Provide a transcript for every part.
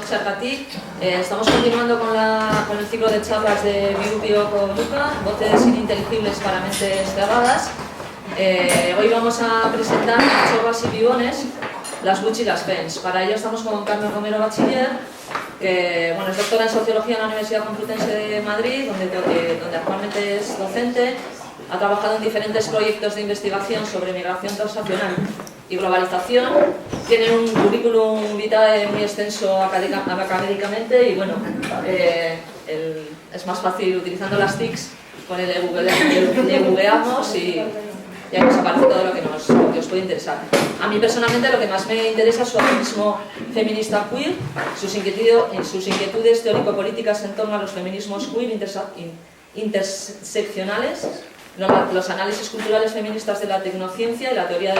Sercatí. Estamos continuando con el ciclo de charlas de Biupio con Luca, voces ininteligibles para mentes cerradas. Hoy vamos a presentar Chorras y Pibones, las Buch y las Pens. Para ello estamos con Carmen Romero Bachiller, que bueno, es doctora en Sociología en la Universidad Complutense de Madrid, donde actualmente es docente. Ha trabajado en diferentes proyectos de investigación sobre migración transnacional y globalización. Tiene un currículum vitae muy extenso académicamente y bueno, es más fácil utilizando las TICs, con el googleamos y ahí nos aparece todo lo que os puede interesar. A mí personalmente lo que más me interesa es su activismo feminista queer, sus inquietudes teórico-políticas en torno a los feminismos queer interseccionales, los análisis culturales feministas de la tecnociencia y la teoría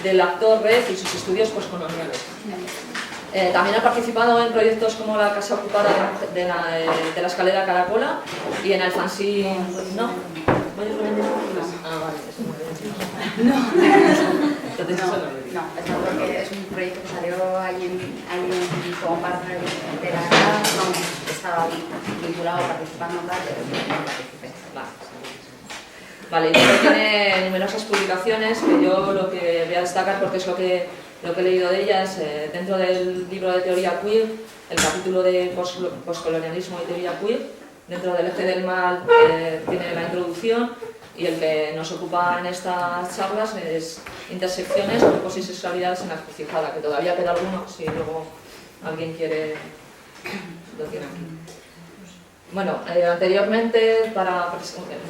del actor red y sus estudios postcoloniales. También ha participado en proyectos como la Casa Ocupada de la Escalera Caracola y en Alfonsín... ¿No? Ah, vale, eso muy bien. No, es porque es un proyecto que salió ahí como parte de la casa, no, estaba vinculado, participando, pero no participé. Vale, y tiene numerosas publicaciones que yo lo que voy a destacar porque es lo que he leído de ellas. Dentro del libro de teoría queer, el capítulo de postcolonialismo y teoría queer, dentro del eje del mal tiene la introducción, y el que nos ocupa en estas charlas es intersecciones, grupos y sexualidades en la encrucijada, que todavía queda alguno, si luego alguien quiere, lo tiene aquí. Bueno, anteriormente,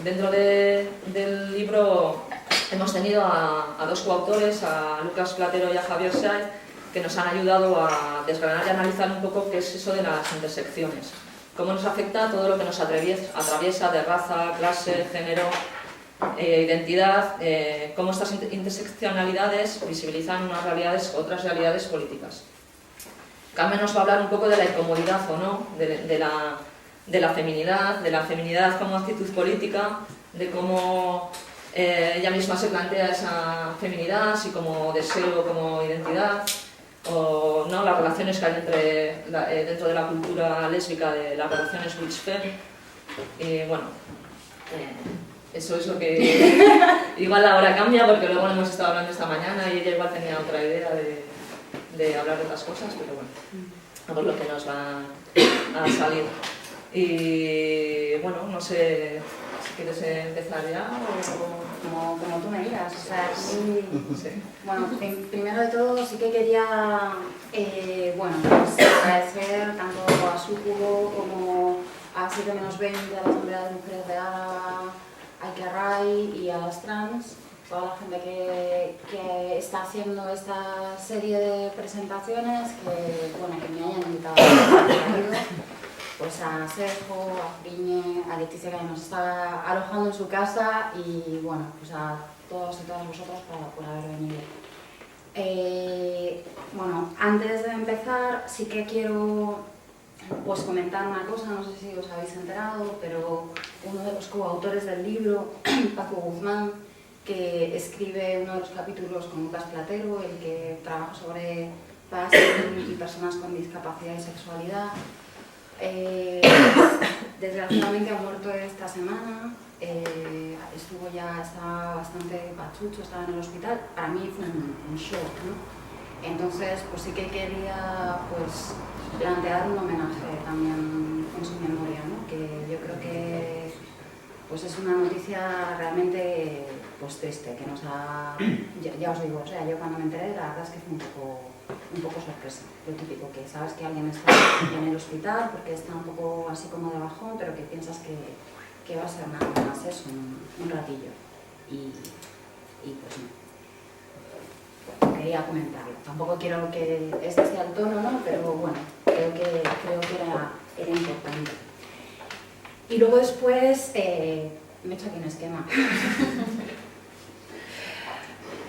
dentro del libro hemos tenido a dos coautores, a Lucas Platero y a Javier Saiz, que nos han ayudado a desgranar y analizar un poco qué es eso de las intersecciones. Cómo nos afecta todo lo que nos atraviesa de raza, clase, género, identidad, cómo estas interseccionalidades visibilizan otras realidades políticas. Carmen nos va a hablar un poco de la incomodidad o no, de la feminidad como actitud política, de cómo ella misma se plantea esa feminidad, si como deseo, como identidad, o no, las relaciones que hay dentro de la cultura lésbica, de las relaciones witch-fem. Y bueno, eso es lo que... igual la hora cambia porque luego hemos estado hablando esta mañana y ella igual tenía otra idea de hablar de otras cosas, pero bueno, por lo que nos va a salir. Y bueno, no sé si quieres empezar ya o... Como tú me digas, o sea, sí. Bueno, primero de todo sí que quería pues agradecer tanto a Sucubo como a 7-20, a la Asamblea de Mujeres de Álava, a Ikerrai y a las trans, toda la gente que está haciendo esta serie de presentaciones, que me hayan invitado a pues a Sergio, a Friñe, a Leticia, que nos está alojando en su casa, y bueno, pues a todos y todas vosotras por haber venido. Bueno, antes de empezar sí que quiero pues comentar una cosa, no sé si os habéis enterado, pero uno de los coautores del libro, Paco Guzmán, que escribe uno de los capítulos con Lucas Platero, el que trabaja sobre passing y personas con discapacidad y sexualidad, desgraciadamente ha muerto esta semana. Está bastante pachucho, estaba en el hospital. Para mí fue un shock, ¿no? Entonces, pues sí que quería pues plantear un homenaje también en su memoria, ¿no? Que yo creo que pues es una noticia realmente pues triste, que nos ha... Ya os digo, o sea, yo cuando me enteré, la verdad es que fue un poco sorpresa, lo típico, que sabes que alguien está en el hospital porque está un poco así como de bajón, pero que piensas que va a ser nada más eso, un ratillo, y pues no. Bueno, quería comentarlo, tampoco quiero que este sea el tono, ¿no? Pero bueno, creo que era importante. Y luego después me he hecho aquí un esquema.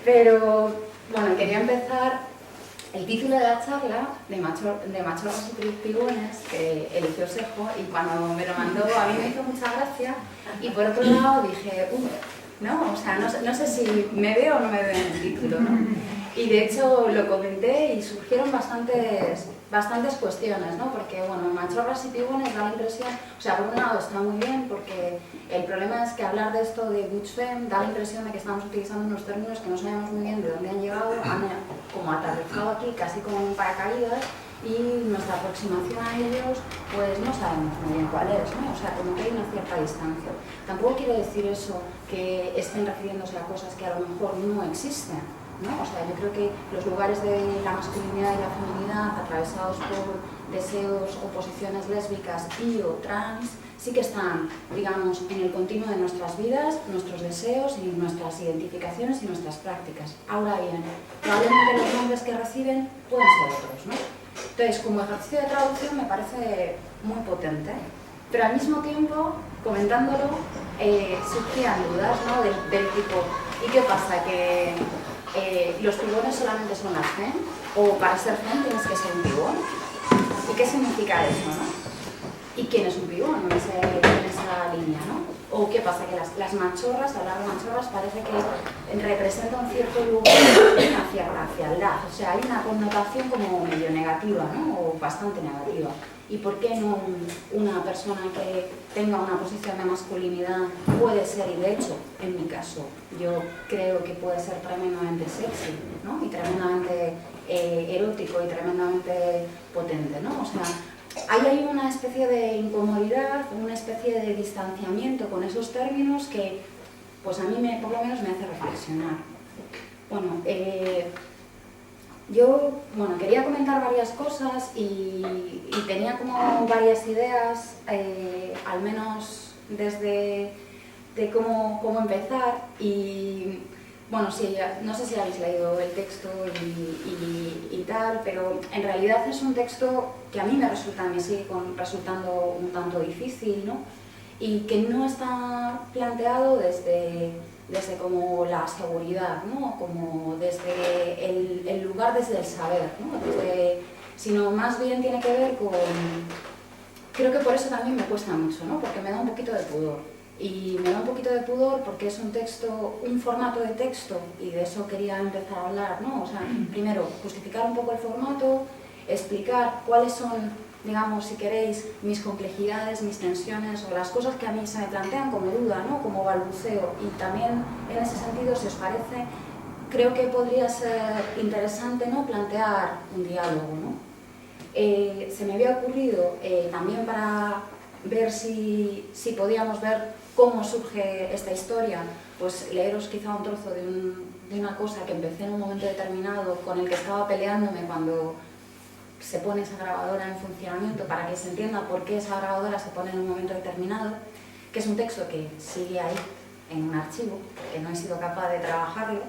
Pero bueno, quería empezar. El título de la charla, de Machorras y Pibones, que eligió Sergio, y cuando me lo mandó a mí me hizo mucha gracia, y por otro lado dije, no, o sea, no sé si me veo o no me veo en el título, ¿no? Y de hecho lo comenté y surgieron bastantes bastantes cuestiones, ¿no? Porque, bueno, machorras y pibones da la impresión, o sea, por un lado está muy bien, porque el problema es que hablar de esto de butch femme da la impresión de que estamos utilizando unos términos que no sabemos muy bien de dónde han llegado, han como aterrizado aquí casi como en paracaídas, y nuestra aproximación a ellos, pues no sabemos muy bien cuál es, ¿no? O sea, como que hay una cierta distancia. Tampoco quiere decir eso que estén refiriéndose a cosas que a lo mejor no existen, ¿no? O sea, yo creo que los lugares de la masculinidad y la feminidad atravesados por deseos o posiciones lésbicas y o trans sí que están, digamos, en el continuo de nuestras vidas, nuestros deseos y nuestras identificaciones y nuestras prácticas. Ahora bien, probablemente los nombres que reciben pueden ser otros, ¿no? Entonces, como ejercicio de traducción me parece muy potente, pero al mismo tiempo, comentándolo, surgían dudas, ¿no? del tipo, ¿y qué pasa? ¿Que los pibones solamente son las fem? ¿O para ser fem tienes que ser un pibón? ¿Y qué significa eso, no? ¿Y quién es un pibón en esa línea, no? ¿O qué pasa? Que las machorras, hablar de machorras parece que representa un cierto lugar, una cierta fealdad, o sea, hay una connotación como medio negativa, ¿no? O bastante negativa. ¿Y por qué no una persona que tenga una posición de masculinidad puede ser, y de hecho, en mi caso, yo creo que puede ser tremendamente sexy, ¿no? Y tremendamente erótico y tremendamente potente, ¿no? O sea, hay una especie de incomodidad, una especie de distanciamiento con esos términos que, pues a mí por lo menos me hace reflexionar. Bueno, yo quería comentar varias cosas y tenía como varias ideas, al menos desde de cómo empezar. Y bueno, sí, no sé si habéis leído el texto y tal, pero en realidad es un texto que a mí me sigue resultando un tanto difícil, ¿no? Y que no está planteado desde como la seguridad, ¿no? Como desde el lugar, desde el saber, ¿no? Sino más bien tiene que ver con... Creo que por eso también me cuesta mucho, ¿no? Porque me da un poquito de pudor. Y me da un poquito de pudor porque es un texto, un formato de texto, y de eso quería empezar a hablar, ¿no? O sea, primero, justificar un poco el formato, explicar cuáles son, digamos, si queréis, mis complejidades, mis tensiones, o las cosas que a mí se me plantean como duda, ¿no? Como balbuceo. Y también, en ese sentido, si os parece, creo que podría ser interesante, ¿no? Plantear un diálogo, ¿no? Se me había ocurrido también para ver si podíamos ver cómo surge esta historia, pues leeros quizá un trozo de una cosa que empecé en un momento determinado, con el que estaba peleándome cuando se pone esa grabadora en funcionamiento, para que se entienda por qué esa grabadora se pone en un momento determinado, que es un texto que sigue ahí en un archivo, que no he sido capaz de trabajarlo,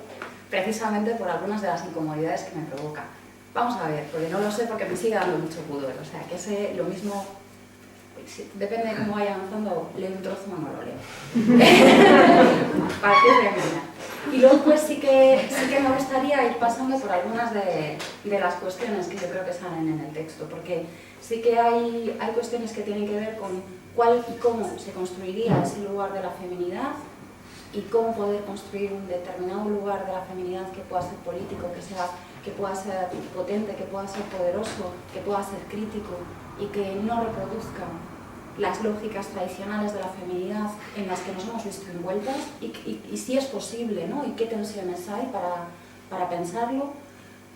precisamente por algunas de las incomodidades que me provoca. Vamos a ver, porque no lo sé, porque me sigue dando mucho pudor, o sea, que sé lo mismo. Depende de cómo vaya avanzando, leo un trozo o no lo leo. Para que os vean. Y luego pues sí que me gustaría ir pasando por algunas de las cuestiones que yo creo que salen en el texto, porque sí que hay cuestiones que tienen que ver con cuál y cómo se construiría ese lugar de la feminidad, y cómo poder construir un determinado lugar de la feminidad que pueda ser político, que pueda ser potente, que pueda ser poderoso, que pueda ser crítico, y que no reproduzca las lógicas tradicionales de la feminidad en las que nos hemos visto envueltas, y si es posible, ¿no? Y qué tensiones hay para pensarlo,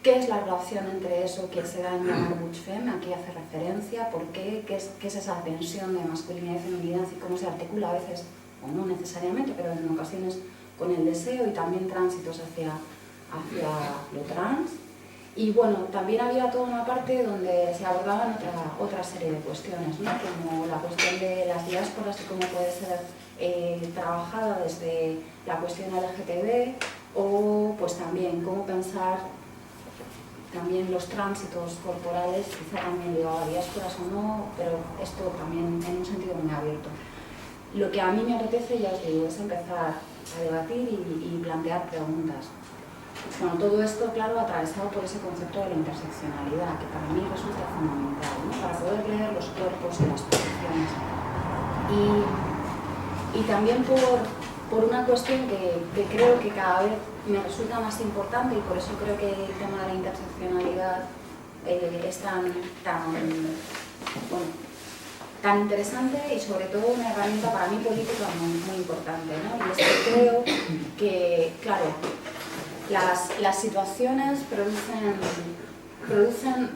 qué es la relación entre eso que se da en llamar butch femme, aquí hace referencia, por qué es esa tensión de masculinidad y feminidad, y cómo se articula a veces, o no necesariamente, pero en ocasiones con el deseo, y también tránsitos hacia lo trans. Y bueno, también había toda una parte donde se abordaban otra serie de cuestiones, ¿no? Como la cuestión de las diásporas y cómo puede ser trabajada desde la cuestión LGTB, o pues también cómo pensar también los tránsitos corporales, quizá también ligado a diásporas o no, pero esto también en un sentido muy abierto. Lo que a mí me apetece, ya os digo, es empezar a debatir y plantear preguntas. Bueno, todo esto, claro, atravesado por ese concepto de la interseccionalidad, que para mí resulta fundamental, ¿no? Para poder leer los cuerpos y las posiciones. Y también por una cuestión que creo que cada vez me resulta más importante, y por eso creo que el tema de la interseccionalidad es tan interesante y sobre todo una herramienta para mí política muy importante, ¿no? Y es que creo que, claro, las situaciones producen,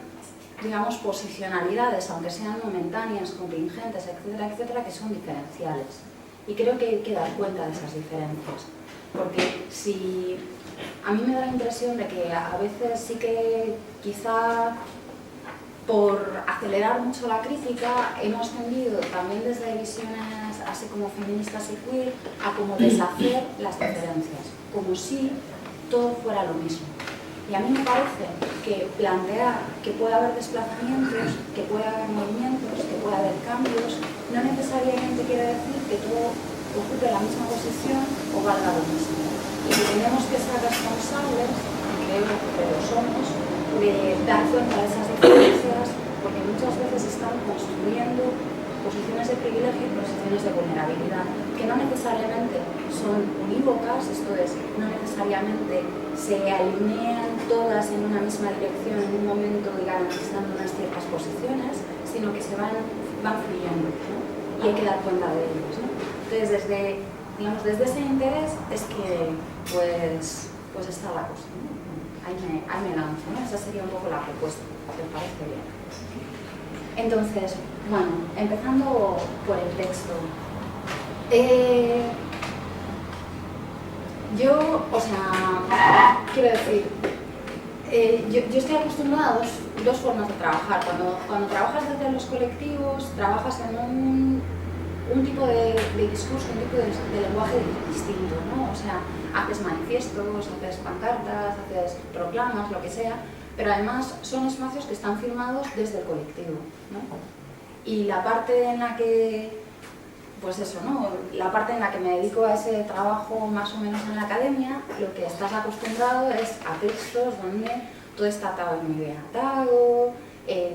digamos, posicionalidades, aunque sean momentáneas, contingentes, etcétera, etcétera, que son diferenciales. Y creo que hay que dar cuenta de esas diferencias. Porque si a mí me da la impresión de que a veces sí que quizá por acelerar mucho la crítica hemos tendido también desde visiones así como feministas y queer a como deshacer las diferencias, como si todo fuera lo mismo. Y a mí me parece que plantear que puede haber desplazamientos, que puede haber movimientos, que puede haber cambios, no necesariamente quiere decir que todo ocupe la misma posición o valga lo mismo. Y que tenemos que ser responsables, creo que lo somos, de dar cuenta de esas diferencias, porque muchas veces están construyendo posiciones de privilegio y posiciones de vulnerabilidad, que no necesariamente son unívocas, esto es, no necesariamente se alinean todas en una misma dirección en un momento y garantizando unas ciertas posiciones, sino que se van fluyendo, ¿no? Y hay que dar cuenta de ellos, ¿no? Entonces, desde ese interés es que pues está la cosa, ¿no? Ahí me lanzo, ¿no? Esa sería un poco la propuesta, que me parece bien. Entonces, bueno, empezando por el texto. Yo, o sea, quiero decir, yo estoy acostumbrada a dos formas de trabajar. Cuando trabajas desde los colectivos, trabajas en un tipo de discurso, un tipo de lenguaje distinto, ¿no? O sea, haces manifiestos, haces pancartas, haces proclamas, lo que sea, pero además son espacios que están firmados desde el colectivo, ¿no? Y la parte en la que, pues eso, ¿no? La parte en la que me dedico a ese trabajo más o menos en la academia, lo que estás acostumbrado es a textos donde todo está atado y muy bien atado,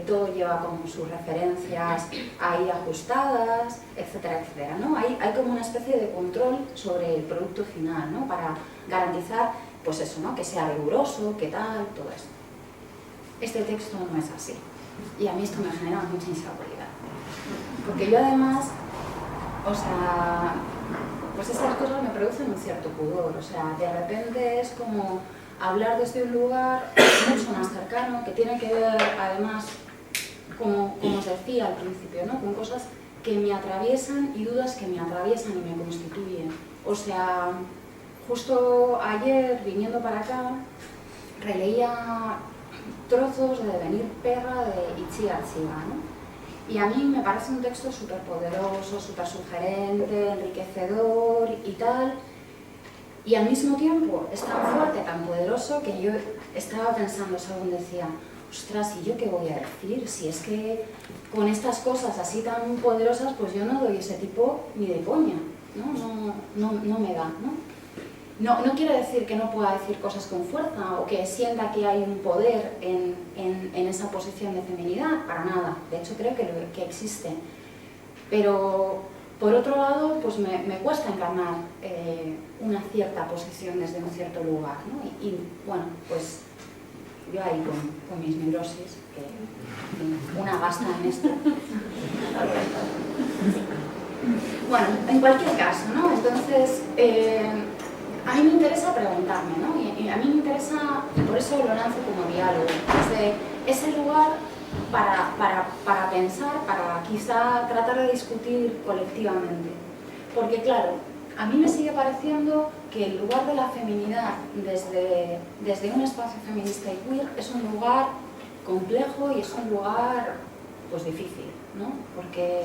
todo lleva como sus referencias ahí ajustadas, etcétera, etcétera, ¿no? Hay como una especie de control sobre el producto final, ¿no? Para garantizar, pues eso, ¿no? Que sea riguroso, que tal, todo esto. Este texto no es así. Y a mí esto me genera mucha inseguridad. Porque yo además, o sea, pues estas cosas me producen un cierto pudor. O sea, de repente es como hablar desde un lugar mucho más cercano, que tiene que ver además, como os decía al principio, ¿no? Con cosas que me atraviesan y dudas que me atraviesan y me constituyen. O sea, justo ayer, viniendo para acá, releía trozos de Devenir Perra de Itziar Chiga, ¿no? Y a mí me parece un texto súper poderoso, súper sugerente, enriquecedor y tal. Y al mismo tiempo es tan fuerte, tan poderoso, que yo estaba pensando, según decía, ostras, ¿y yo qué voy a decir? Si es que con estas cosas así tan poderosas, pues yo no doy ese tipo ni de coña, ¿no? No me da, ¿no? No quiere decir que no pueda decir cosas con fuerza o que sienta que hay un poder en esa posición de feminidad, para nada. De hecho, creo que existe. Pero, por otro lado, pues me cuesta encarnar una cierta posición desde un cierto lugar, ¿no? Y bueno, pues yo ahí con mis neurosis, que una gasta en esto. Bueno, en cualquier caso, ¿no? Entonces, a mí me interesa preguntarme, ¿no? Y a mí me interesa, y por eso lo lanzo como diálogo, desde ese lugar para pensar, para quizá tratar de discutir colectivamente. Porque claro, a mí me sigue pareciendo que el lugar de la feminidad desde un espacio feminista y queer es un lugar complejo y es un lugar pues difícil, ¿no? Porque,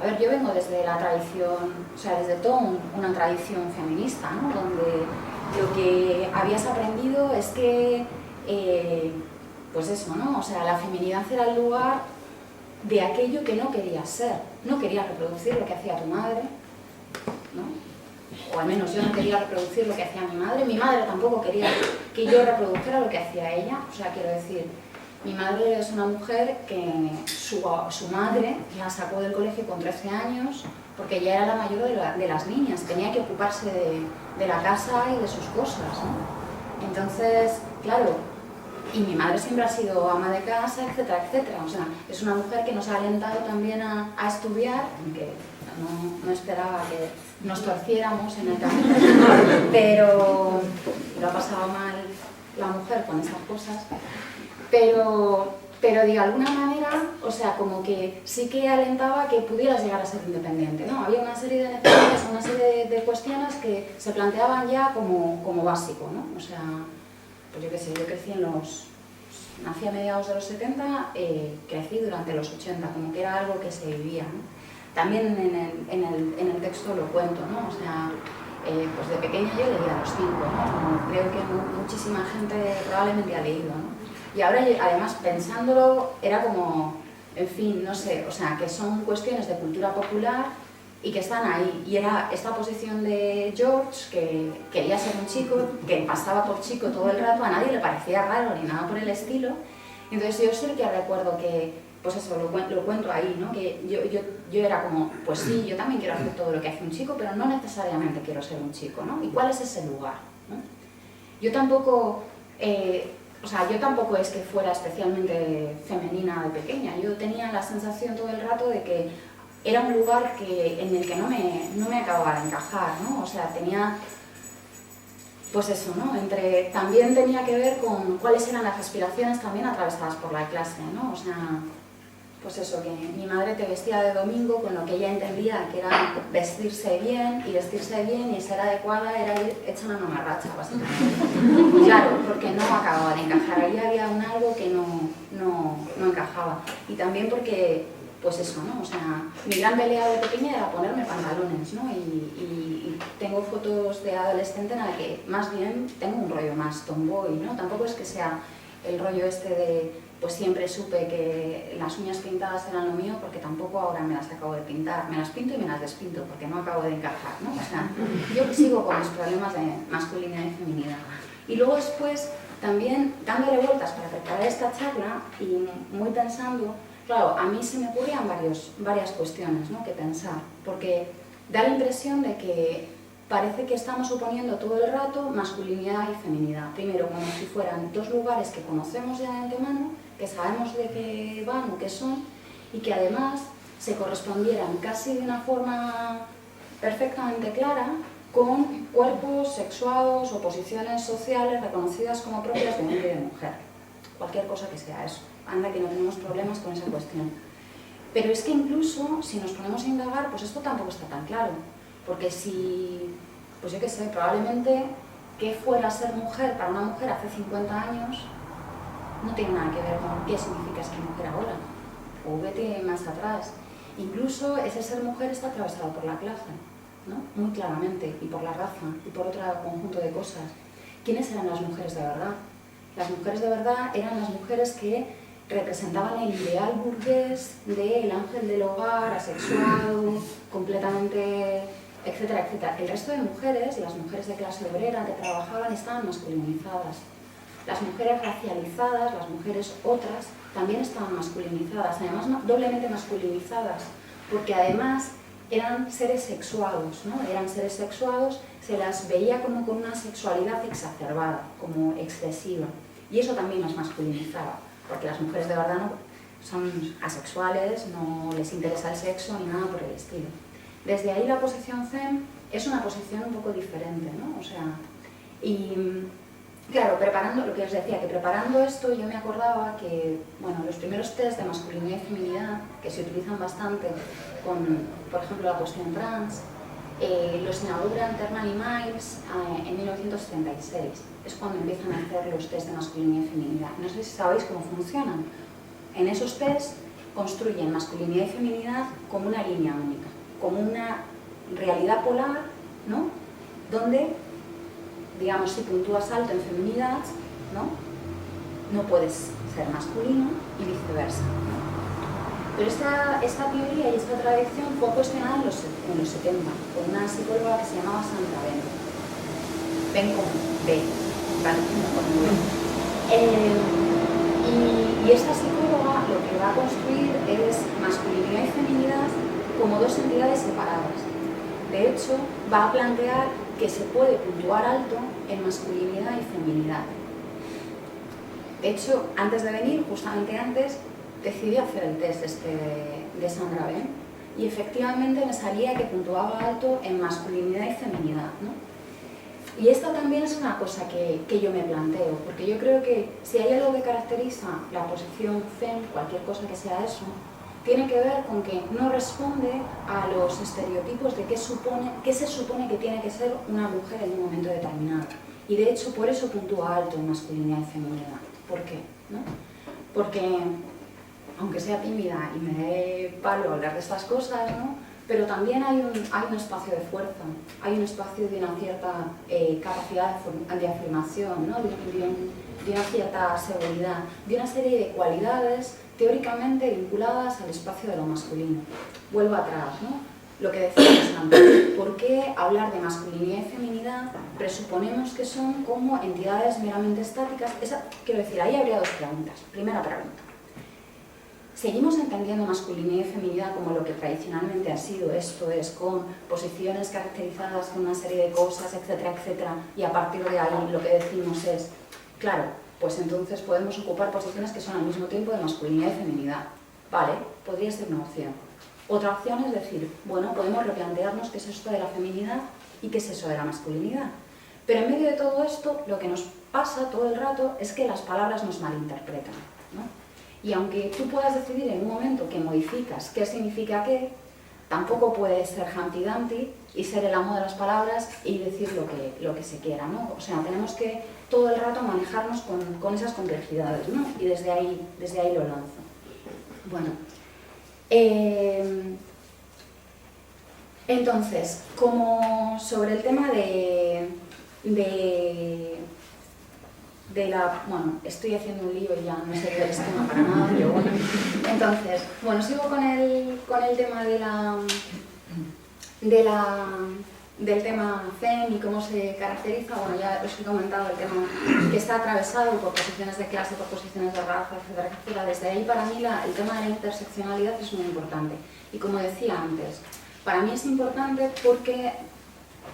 a ver, yo vengo desde la tradición, o sea, desde toda una tradición feminista, ¿no? Donde lo que habías aprendido es que, pues eso, ¿no? O sea, la feminidad era el lugar de aquello que no querías ser. No querías reproducir lo que hacía tu madre, ¿no? O al menos yo no quería reproducir lo que hacía mi madre tampoco quería que yo reprodujera lo que hacía ella, o sea, quiero decir, mi madre es una mujer que su madre la sacó del colegio con 13 años porque ella era la mayor de las niñas, tenía que ocuparse de la casa y de sus cosas, ¿no? Entonces, claro, Y mi madre siempre ha sido ama de casa, etcétera, etcétera. O sea, es una mujer que nos ha alentado también a estudiar, aunque no esperaba que nos torciéramos en el camino, pero lo ha pasado mal la mujer con estas cosas. Pero de alguna manera, o sea, como que sí que alentaba que pudieras llegar a ser independiente, ¿no? Había una serie de necesidades, una serie de cuestiones que se planteaban ya como básico, ¿no? O sea, pues yo qué sé, yo crecí nací a mediados de los 70, crecí durante los 80, como que era algo que se vivía, ¿no? También en el texto lo cuento, ¿no? O sea, pues de pequeña yo leía los 5, ¿no? Como creo que muchísima gente probablemente ha leído, ¿no? Y ahora, además, pensándolo, era como, en fin, no sé, o sea, que son cuestiones de cultura popular y que están ahí. Y era esta posición de George, que quería ser un chico, que pasaba por chico todo el rato, a nadie le parecía raro ni nada por el estilo. Entonces yo sí que recuerdo que, pues eso, lo cuento ahí, ¿no? Que yo era como, pues sí, yo también quiero hacer todo lo que hace un chico, pero no necesariamente quiero ser un chico, ¿no? ¿Y cuál es ese lugar, ¿no? Yo tampoco... O sea, yo tampoco es que fuera especialmente femenina de pequeña, yo tenía la sensación todo el rato de que era un lugar en el que no me acababa de encajar, ¿no? O sea, tenía, pues eso, ¿no? También tenía que ver con cuáles eran las aspiraciones también atravesadas por la clase, ¿no? O sea, pues eso, que mi madre te vestía de domingo con lo que ella entendía que era vestirse bien y ser adecuada era ir hecha una mamarracha, básicamente. Claro, porque no acababa de encajar, ahí había algo que no encajaba. Y también porque, pues eso, ¿no? O sea, mi gran pelea de pequeña era ponerme pantalones, ¿no? Y tengo fotos de adolescente en la que más bien tengo un rollo más tomboy, ¿no? Tampoco es que sea el rollo este de... Pues siempre supe que las uñas pintadas eran lo mío, porque tampoco ahora me las acabo de pintar. Me las pinto y me las despinto, porque no acabo de encajar, ¿no? O sea, yo sigo con mis problemas de masculinidad y feminidad. Y luego después, también dándole vueltas para preparar esta charla y muy pensando, claro, a mí se me ocurrían varias cuestiones, ¿no?, que pensar, porque da la impresión de que parece que estamos suponiendo todo el rato masculinidad y feminidad. Primero, como si fueran dos lugares que conocemos ya de antemano, que sabemos de qué van o qué son, y que además se correspondieran casi de una forma perfectamente clara con cuerpos sexuados o posiciones sociales reconocidas como propias de hombre y de mujer. Cualquier cosa que sea eso. Anda que no tenemos problemas con esa cuestión. Pero es que incluso, si nos ponemos a indagar, pues esto tampoco está tan claro. Porque si, pues yo qué sé, probablemente que fuera ser mujer para una mujer hace 50 años no tiene nada que ver con qué significa ser mujer ahora. O vete más atrás. Incluso ese ser mujer está atravesado por la clase, ¿no? Muy claramente, y por la raza, y por otro conjunto de cosas. ¿Quiénes eran las mujeres de verdad? Las mujeres de verdad eran las mujeres que representaban el ideal burgués del ángel del hogar, asexuado, completamente, etcétera, etcétera. El resto de mujeres, las mujeres de clase obrera que trabajaban, estaban masculinizadas. Las mujeres racializadas, las mujeres otras, también estaban masculinizadas, además doblemente masculinizadas, porque además eran seres sexuados, ¿no? Eran seres sexuados, se las veía como con una sexualidad exacerbada, como excesiva, y eso también las masculinizaba, porque las mujeres de verdad no son asexuales, no les interesa el sexo ni nada por el estilo. Desde ahí la posición FEM es una posición un poco diferente, ¿no? O sea, y claro, preparando, lo que os decía, que preparando esto yo me acordaba que, bueno, los primeros test de masculinidad y feminidad, que se utilizan bastante con, por ejemplo, la cuestión trans, los inauguran Ternan y Miles en 1976. Es cuando empiezan a hacer los test de masculinidad y feminidad. No sé si sabéis cómo funcionan. En esos test construyen masculinidad y feminidad como una línea única, como una realidad polar, ¿no? Donde, digamos, si puntúas alto en feminidad, no puedes ser masculino y viceversa, ¿no? Pero esta teoría y esta tradición fue cuestionada en los 70 por una psicóloga que se llamaba Sandra Ben. Ben con B, ¿vale? No con B. Y esta psicóloga lo que va a construir es masculinidad y feminidad como dos entidades separadas. De hecho, va a plantear que se puede puntuar alto en masculinidad y feminidad. De hecho, antes de venir, justamente antes, decidí hacer el test de Sandra Ben y efectivamente me salía que puntuaba alto en masculinidad y feminidad, ¿no? Y esta también es una cosa que yo me planteo, porque yo creo que si hay algo que caracteriza la posición fem, cualquier cosa que sea eso, tiene que ver con que no responde a los estereotipos de qué se supone que tiene que ser una mujer en un momento determinado. Y de hecho por eso puntúa alto en masculinidad y feminidad. ¿Por qué? ¿No? Porque, aunque sea tímida y me dé palo hablar de estas cosas, ¿no? Pero también hay un espacio de fuerza, hay un espacio de una cierta capacidad de afirmación, ¿no? de una cierta seguridad, de una serie de cualidades teóricamente vinculadas al espacio de lo masculino. Vuelvo atrás, ¿no? Lo que decíamos antes, ¿por qué hablar de masculinidad y feminidad presuponemos que son como entidades meramente estáticas? Quiero decir, ahí habría dos preguntas. Primera pregunta. ¿Seguimos entendiendo masculinidad y feminidad como lo que tradicionalmente ha sido, esto es, con posiciones caracterizadas con una serie de cosas, etcétera, etcétera, y a partir de ahí lo que decimos es, claro, pues entonces podemos ocupar posiciones que son al mismo tiempo de masculinidad y feminidad? Vale, podría ser una opción. Otra opción es decir, bueno, podemos replantearnos qué es esto de la feminidad y qué es eso de la masculinidad. Pero en medio de todo esto, lo que nos pasa todo el rato es que las palabras nos malinterpretan, ¿no? Y aunque tú puedas decidir en un momento que modificas qué significa qué, tampoco puedes ser Humpty Dumpty y ser el amo de las palabras y decir lo que se quiera, ¿no? O sea, tenemos que todo el rato manejarnos con esas complejidades, ¿no? Y desde ahí lo lanzo. Bueno, entonces, como sobre el tema bueno, estoy haciendo un lío y ya no sé del tema para nada, pero bueno. Entonces, bueno, sigo con el tema del tema FEM y cómo se caracteriza. Bueno, ya os he comentado el tema que está atravesado por posiciones de clase, por posiciones de raza, etcétera, etcétera. Desde ahí, para mí, el tema de la interseccionalidad es muy importante. Y como decía antes, para mí es importante porque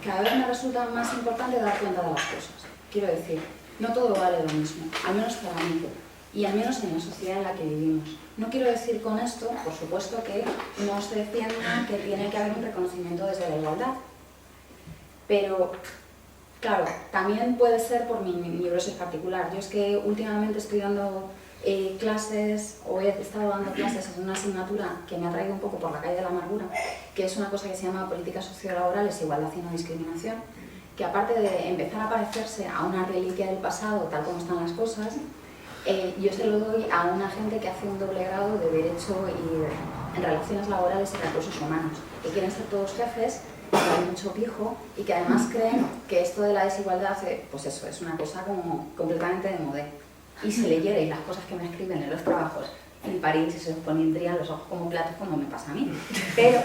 cada vez me resulta más importante dar cuenta de las cosas. Quiero decir, no todo vale lo mismo, al menos para mí, y al menos en la sociedad en la que vivimos. No quiero decir con esto, por supuesto, que no se defienda que tiene que haber un reconocimiento desde la igualdad. Pero, claro, también puede ser por mi neurosis particular. Yo es que últimamente estoy dando clases, o he estado dando clases en una asignatura que me ha traído un poco por la calle de la amargura, que es una cosa que se llama Políticas Sociolaborales, Igualdad y No Discriminación, que aparte de empezar a parecerse a una reliquia del pasado, tal como están las cosas, yo se lo doy a una gente que hace un doble grado de Derecho y en Relaciones Laborales y Recursos Humanos, que quieren ser todos jefes, que hay mucho pijo y que además creen que esto de la desigualdad, pues eso, es una cosa como completamente de modé. Y si leyerais las cosas que me escriben en los trabajos, fliparíais y se os pondrían los ojos como platos, como me pasa a mí. Pero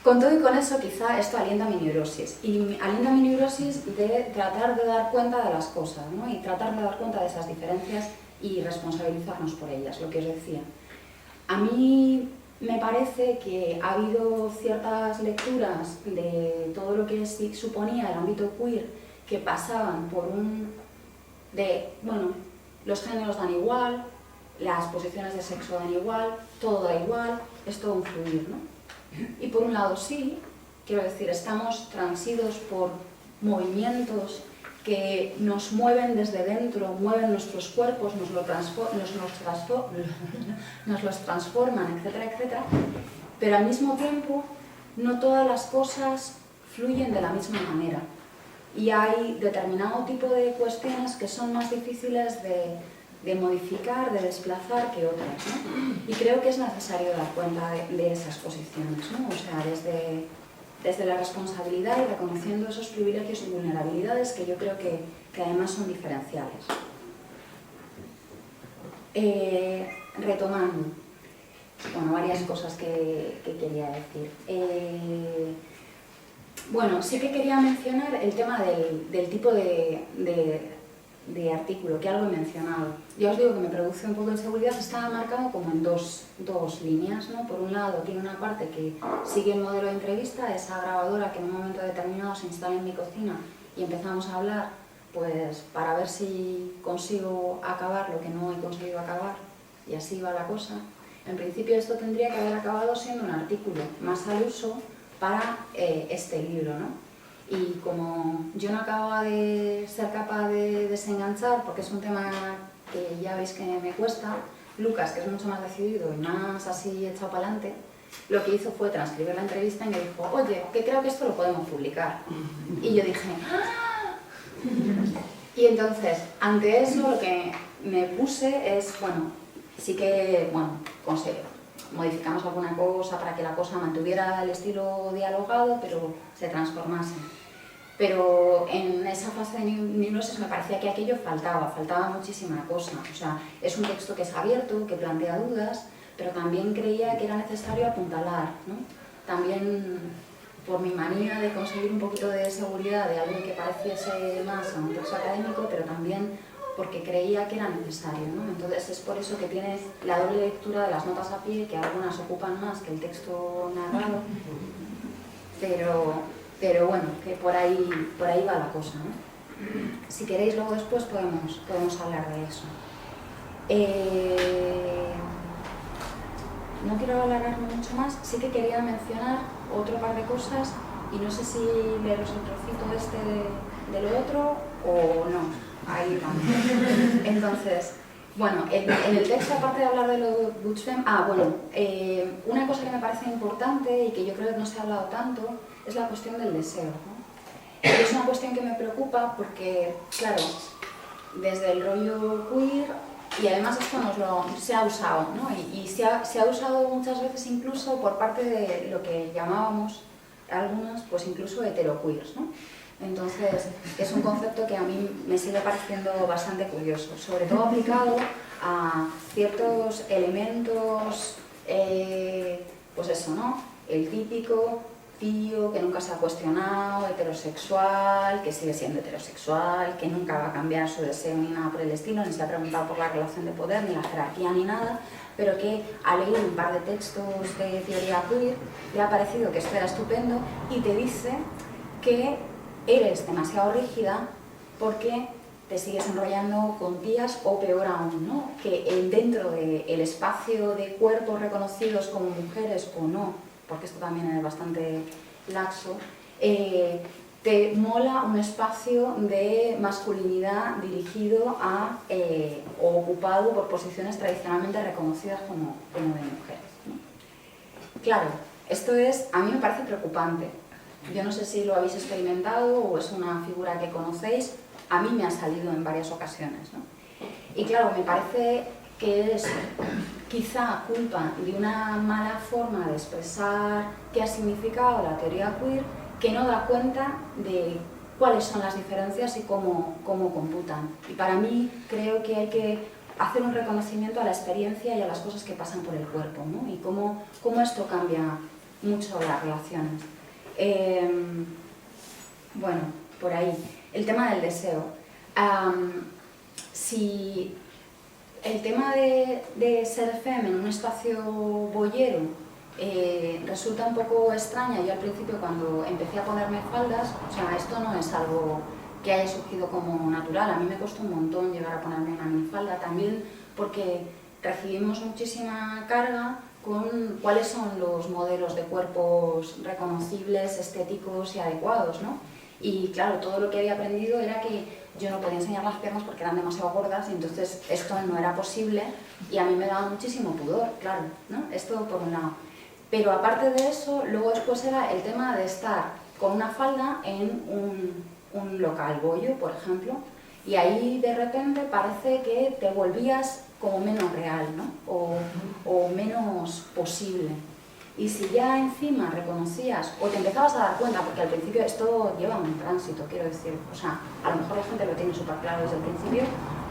con todo y con eso, quizá esto alienta mi neurosis. Y alienta mi neurosis de tratar de dar cuenta de las cosas, ¿no? Y tratar de dar cuenta de esas diferencias y responsabilizarnos por ellas, lo que os decía. A mí me parece que ha habido ciertas lecturas de todo lo que suponía el ámbito queer que pasaban por bueno, los géneros dan igual, las posiciones de sexo dan igual, todo da igual, es todo un fluir, ¿no? Y por un lado sí, quiero decir, estamos transidos por movimientos que nos mueven desde dentro, mueven nuestros cuerpos, nos los transforman, etcétera, etcétera, pero al mismo tiempo no todas las cosas fluyen de la misma manera y hay determinado tipo de cuestiones que son más difíciles de modificar, de desplazar que otras, ¿no? Y creo que es necesario dar cuenta de esas posiciones, ¿no? O sea, desde la responsabilidad y reconociendo esos privilegios y vulnerabilidades que yo creo que además son diferenciales. Retomando, bueno, varias cosas que quería decir. Bueno, sí que quería mencionar el tema del tipo de artículo, que algo he mencionado. Ya os digo que me produce un poco de inseguridad, está marcado como en dos líneas, ¿no? Por un lado tiene una parte que sigue el modelo de entrevista, esa grabadora que en un momento determinado se instala en mi cocina y empezamos a hablar pues para ver si consigo acabar lo que no he conseguido acabar, y así va la cosa. En principio esto tendría que haber acabado siendo un artículo más al uso para este libro, ¿no? Y como yo no acababa de ser capaz de desenganchar, porque es un tema que ya veis que me cuesta, Lucas, que es mucho más decidido y más así echado para adelante, lo que hizo fue transcribir la entrevista y me dijo, oye, que creo que esto lo podemos publicar. Y yo dije, ¡ah! Y entonces, ante eso, lo que me puse es, bueno, sí que, bueno, modificamos alguna cosa para que la cosa mantuviera el estilo dialogado, pero se transformase. Pero en esa fase de neurosis me parecía que aquello faltaba muchísima cosa. O sea, es un texto que es abierto, que plantea dudas, pero también creía que era necesario apuntalar, ¿no? También por mi manía de conseguir un poquito de seguridad de algo que pareciese más a un texto académico, pero también porque creía que era necesario, ¿no? Entonces es por eso que tienes la doble lectura de las notas a pie, que algunas ocupan más que el texto narrado, pero bueno, que por ahí va la cosa, ¿no? Si queréis luego después podemos hablar de eso. No quiero alargarme mucho más, sí que quería mencionar otro par de cosas y no sé si leeros el trocito este de lo otro o no. Ahí vamos. Entonces, bueno, en el texto, aparte de hablar de lo de Butch Femme, una cosa que me parece importante y que yo creo que no se ha hablado tanto es la cuestión del deseo, ¿no? Y es una cuestión que me preocupa porque, claro, desde el rollo queer, y además esto se ha usado, ¿no? Y se ha usado muchas veces incluso por parte de lo que llamábamos algunos, pues incluso heteroqueers, ¿no? Entonces, es un concepto que a mí me sigue pareciendo bastante curioso, sobre todo aplicado a ciertos elementos, pues eso, ¿no? El típico tío que nunca se ha cuestionado, heterosexual, que sigue siendo heterosexual, que nunca va a cambiar su deseo ni nada por el estilo, ni se ha preguntado por la relación de poder, ni la jerarquía, ni nada, pero que ha leído un par de textos de teoría queer, le ha parecido que esto era estupendo y te dice que eres demasiado rígida porque te sigues enrollando con tías o peor aún, ¿no? Que dentro del espacio de cuerpos reconocidos como mujeres o no, porque esto también es bastante laxo, te mola un espacio de masculinidad dirigido a o ocupado por posiciones tradicionalmente reconocidas como de mujeres, ¿no? Claro, esto a mí me parece preocupante. Yo no sé si lo habéis experimentado o es una figura que conocéis, a mí me ha salido en varias ocasiones, ¿no? Y claro, me parece que es quizá culpa de una mala forma de expresar qué ha significado la teoría queer, que no da cuenta de cuáles son las diferencias y cómo computan. Y para mí creo que hay que hacer un reconocimiento a la experiencia y a las cosas que pasan por el cuerpo, ¿no? Y cómo esto cambia mucho las relaciones. Bueno, por ahí. El tema del deseo. Si el tema de ser femme en un espacio boyero resulta un poco extraña, yo al principio cuando empecé a ponerme faldas, o sea, esto no es algo que haya surgido como natural, a mí me costó un montón llegar a ponerme una minifalda también porque recibimos muchísima carga con cuáles son los modelos de cuerpos reconocibles, estéticos y adecuados, ¿no? Y claro, todo lo que había aprendido era que yo no podía enseñar las piernas porque eran demasiado gordas y entonces esto no era posible y a mí me daba muchísimo pudor, claro, ¿no? Esto por un lado. Pero aparte de eso, luego después era el tema de estar con una falda en un local bollo, por ejemplo, y ahí de repente parece que te volvías como menos real, ¿no? O menos posible. Y si ya encima reconocías o te empezabas a dar cuenta, porque al principio esto lleva un tránsito, quiero decir, o sea, a lo mejor la gente lo tiene súper claro desde el principio,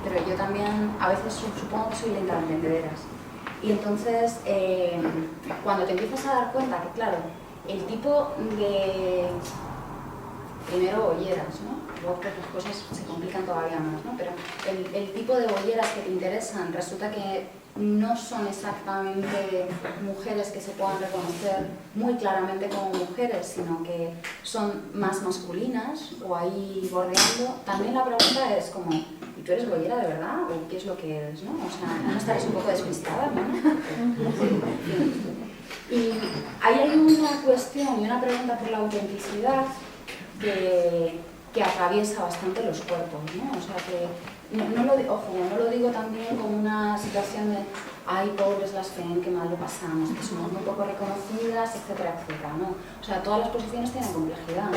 pero yo también a veces supongo que soy lenta de entendederas. Y entonces, cuando te empiezas a dar cuenta que, claro, el tipo primero bolleras, ¿no? Luego pues, las cosas se complican todavía más, ¿no? Pero el tipo de bolleras que te interesan resulta que no son exactamente mujeres que se puedan reconocer muy claramente como mujeres, sino que son más masculinas o ahí bordeando. También la pregunta es como, ¿y tú eres bollera de verdad? ¿O qué es lo que eres, no? O sea, ¿no estaréis un poco despistada, no? Y ahí hay una cuestión y una pregunta por la autenticidad que atraviesa bastante los cuerpos, ¿no? O sea que, no lo digo también como una situación de ay, pobres las FEM, qué mal lo pasamos, que somos muy poco reconocidas, etcétera, etcétera, ¿no? O sea, todas las posiciones tienen complejidad.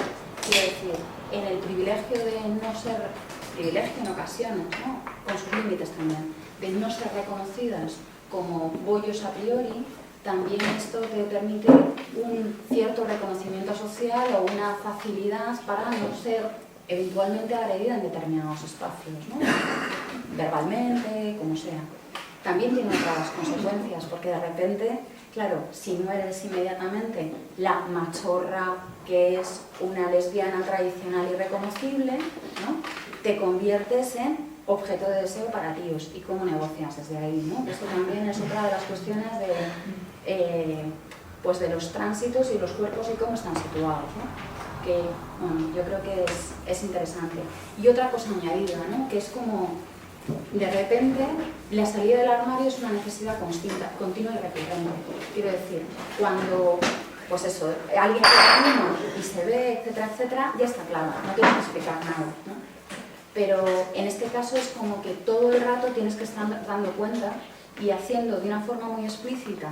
Quiero decir, en el privilegio de no ser, privilegio en ocasiones, ¿no? Con sus límites también, de no ser reconocidas como bollos a priori, también esto te permite un cierto reconocimiento social o una facilidad para no ser eventualmente agredida en determinados espacios, ¿no? Verbalmente, como sea. También tiene otras consecuencias, porque de repente, claro, si no eres inmediatamente la machorra que es una lesbiana tradicional y reconocible, ¿no? Te conviertes en objeto de deseo para tíos. ¿Y cómo negocias desde ahí, ¿no? Esto también es otra de las cuestiones pues de los tránsitos y los cuerpos y cómo están situados, ¿no? Que, bueno, yo creo que es interesante. Y otra cosa añadida, ¿no? Que es como, de repente, la salida del armario es una necesidad continua y recurrente. Quiero decir, cuando, pues eso, alguien que uno y se ve, etcétera, etcétera, ya está claro, no tienes que explicar nada, ¿no? Pero en este caso es como que todo el rato tienes que estar dando cuenta y haciendo de una forma muy explícita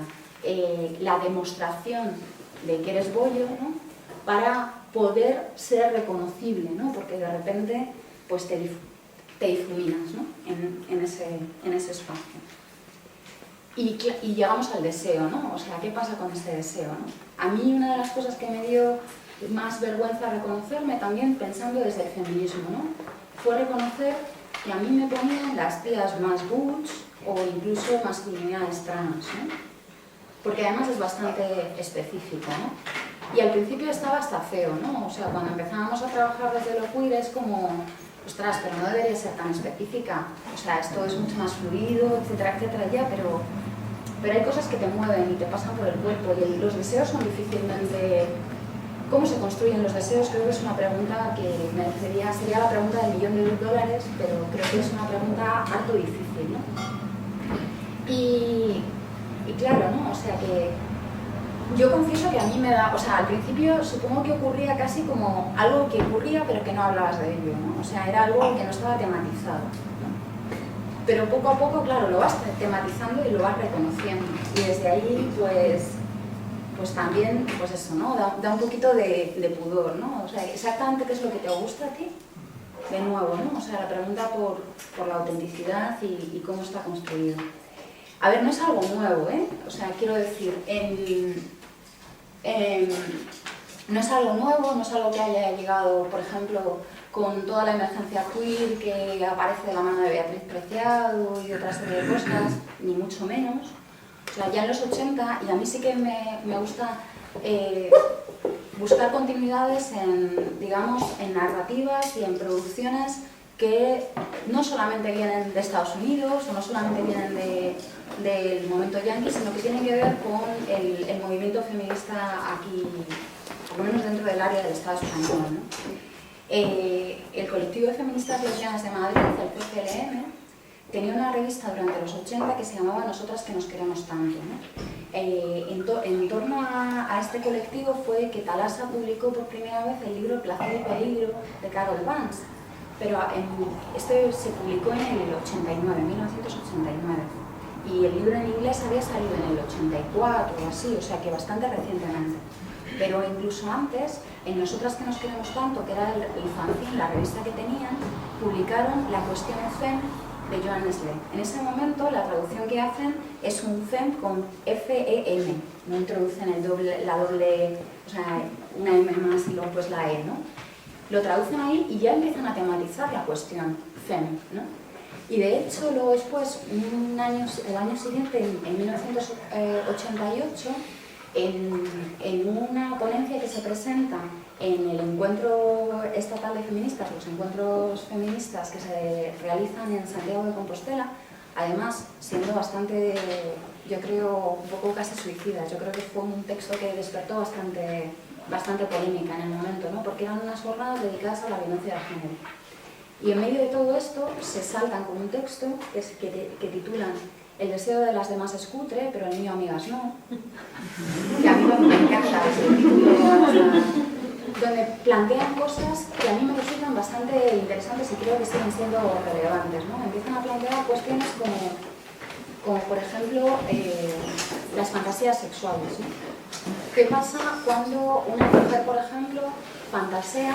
la demostración de que eres bollo, ¿no? Para poder ser reconocible, ¿no? Porque de repente pues te difuminas, ¿no? en ese espacio. Y llegamos al deseo, ¿no? O sea, ¿qué pasa con ese deseo, ¿no? A mí una de las cosas que me dio más vergüenza reconocerme también pensando desde el feminismo, ¿no? Fue reconocer que a mí me ponían las tías más butch o incluso masculinidades trans, ¿no? Porque además es bastante específico, ¿no? Y al principio estaba hasta feo, ¿no? O sea, cuando empezábamos a trabajar desde lo queer es como, ostras, pero no debería ser tan específica. O sea, esto es mucho más fluido, etcétera, etcétera, ya, pero hay cosas que te mueven y te pasan por el cuerpo y los deseos son difícilmente... ¿Cómo se construyen los deseos? Creo que es una pregunta que sería la pregunta del $1.000.000, pero creo que es una pregunta harto difícil, ¿no? Y claro, ¿no? O sea que yo confieso que a mí me da, o sea, al principio supongo que ocurría casi como algo que ocurría pero que no hablabas de ello, ¿no? O sea, era algo que no estaba tematizado, ¿no? Pero poco a poco, claro, lo vas tematizando y lo vas reconociendo. Y desde ahí, pues también, pues eso, ¿no? Da un poquito de pudor, ¿no? O sea, exactamente qué es lo que te gusta a ti, de nuevo, ¿no? O sea, la pregunta por la autenticidad y cómo está construido. A ver, no es algo nuevo, ¿eh? O sea, quiero decir, no es algo nuevo, no es algo que haya llegado, por ejemplo, con toda la emergencia queer que aparece de la mano de Beatriz Preciado y otra serie de cosas, ni mucho menos. O sea, ya en los 80, y a mí sí que me gusta buscar continuidades en narrativas y en producciones que no solamente vienen de Estados Unidos o no solamente vienen del momento yanqui, sino que tienen que ver con el movimiento feminista aquí, por lo menos dentro del área del Estado español, ¿no? El colectivo de feministas lesbianas de Madrid, el CCLM, tenía una revista durante los 80 que se llamaba Nosotras que nos queremos tanto, ¿no? En torno a este colectivo fue que Thalassa publicó por primera vez el libro Placer y Peligro de Carol Vance, pero este se publicó en el 89, 1989, y el libro en inglés había salido en el 84 o así, o sea que bastante recientemente. Pero incluso antes, en Nosotras que nos queremos tanto, que era el fanzine, la revista que tenían, publicaron La cuestión FEM de Joan Nestlé. En ese momento la traducción que hacen es un FEM con F-E-M, no introducen la doble, o sea, una M más y luego pues la E, ¿no? Lo traducen ahí y ya empiezan a tematizar la cuestión FEM, ¿no? Y de hecho luego después, el año siguiente, en 1988, en una ponencia que se presenta En el encuentro estatal de feministas, los encuentros feministas que se realizan en Santiago de Compostela, además siendo bastante, yo creo, un poco casi suicidas, yo creo que fue un texto que despertó bastante polémica en el momento, ¿no? Porque eran unas jornadas dedicadas a la violencia de género. Y en medio de todo esto se saltan con un texto que titulan "El deseo de las demás es cutre, pero el mío, amigas, no". Que a mí me encanta ese título, donde plantean cosas que a mí me resultan bastante interesantes y creo que siguen siendo relevantes, ¿no? Empiezan a plantear cuestiones como por ejemplo, las fantasías sexuales, ¿no? ¿Qué pasa cuando una mujer, por ejemplo, fantasea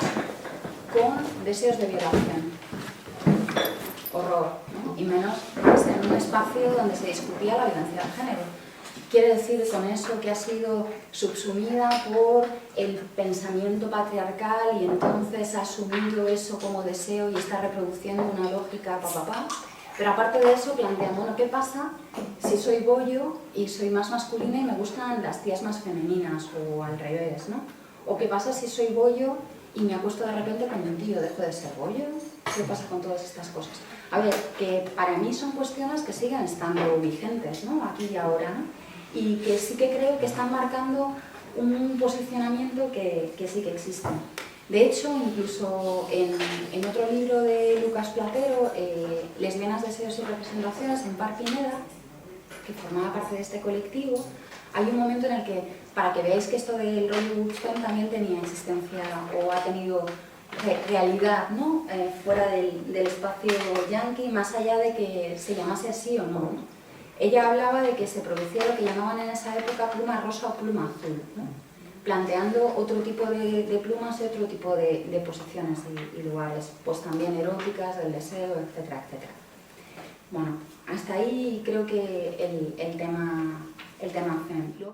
con deseos de violación? Horror, ¿no? Y menos más en un espacio donde se discutía la violencia de género. Quiere decir con eso que ha sido subsumida por el pensamiento patriarcal y entonces ha asumido eso como deseo y está reproduciendo una lógica Pero aparte de eso plantean, bueno, ¿qué pasa si soy bollo y soy más masculina y me gustan las tías más femeninas o al revés, ¿no? ¿O qué pasa si soy bollo y me acuesto de repente con un tío, dejo de ser bollo? ¿Qué pasa con todas estas cosas? A ver, que para mí son cuestiones que siguen estando vigentes, ¿no? Aquí y ahora, ¿no? Y que sí que creo que están marcando un posicionamiento que sí que existe. De hecho, incluso en otro libro de Lucas Platero, Lesbianas, deseos y representaciones, en Par Pineda, que formaba parte de este colectivo, hay un momento en el que, para que veáis que esto del rollo Woodstock también tenía existencia o ha tenido realidad, ¿no? Fuera del espacio yanqui, más allá de que se llamase así o no, ¿no? Ella hablaba de que se producía lo que llamaban en esa época pluma rosa o pluma azul, ¿no? Planteando otro tipo de plumas y otro tipo de posiciones y lugares, pues también eróticas, del deseo, etcétera, etcétera. Bueno, hasta ahí creo que el tema femenino.